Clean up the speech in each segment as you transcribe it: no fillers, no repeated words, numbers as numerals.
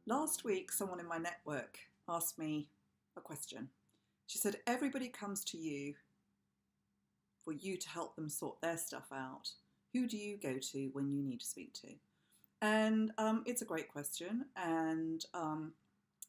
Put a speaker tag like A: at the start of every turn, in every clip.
A: Last week, someone in my network asked me a question. She said, everybody comes to you for you to help them sort their stuff out. Who do you go to when you need to speak to? And it's a great question, and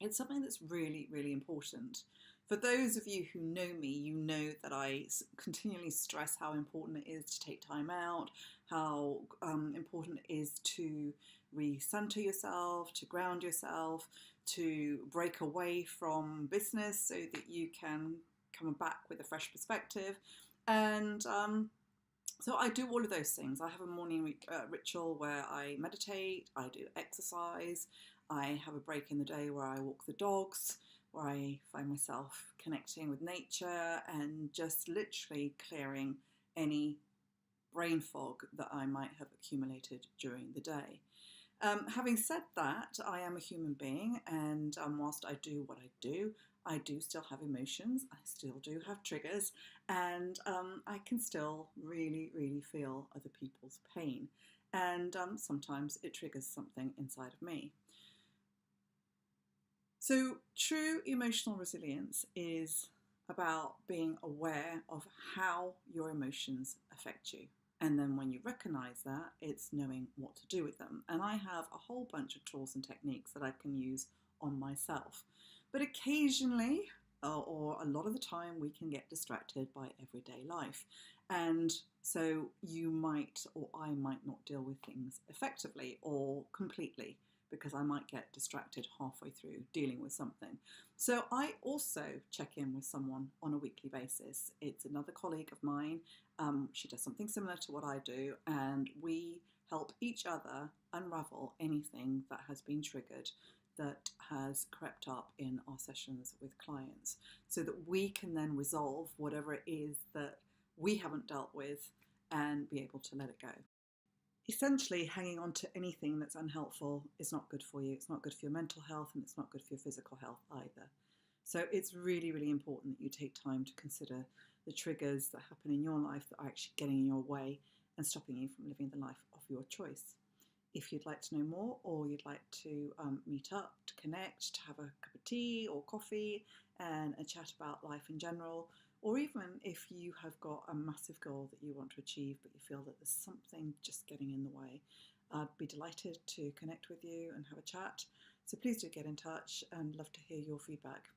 A: it's something that's really, really important. For those of you who know me, you know that I continually stress how important it is to take time out, how important it is to recenter yourself, to ground yourself, to break away from business so that you can come back with a fresh perspective. And so I do all of those things. I have a morning ritual where I meditate, I do exercise, I have a break in the day where I walk the dogs, where I find myself connecting with nature and just literally clearing any brain fog that I might have accumulated during the day. Having said that, I am a human being, and whilst I do what I do still have emotions, I still do have triggers, and I can still really, really feel other people's pain. And sometimes it triggers something inside of me. So, true emotional resilience is about being aware of how your emotions affect you. And then when you recognize that, it's knowing what to do with them. And I have a whole bunch of tools and techniques that I can use on myself. But occasionally, or a lot of the time, we can get distracted by everyday life. And so you might, or I might not deal with things effectively or completely, because I might get distracted halfway through dealing with something. So I also check in with someone on a weekly basis. It's another colleague of mine. She does something similar to what I do, and we help each other unravel anything that has been triggered, that has crept up in our sessions with clients, so that we can then resolve whatever it is that we haven't dealt with and be able to let it go. Essentially, hanging on to anything that's unhelpful is not good for you. It's not good for your mental health, and it's not good for your physical health either. So it's really, really important that you take time to consider the triggers that happen in your life that are actually getting in your way and stopping you from living the life of your choice. If you'd like to know more, or you'd like to meet up, to connect, to have a cup of tea or coffee and a chat about life in general, or even if you have got a massive goal that you want to achieve but you feel that there's something just getting in the way, I'd be delighted to connect with you and have a chat. So please do get in touch, and love to hear your feedback.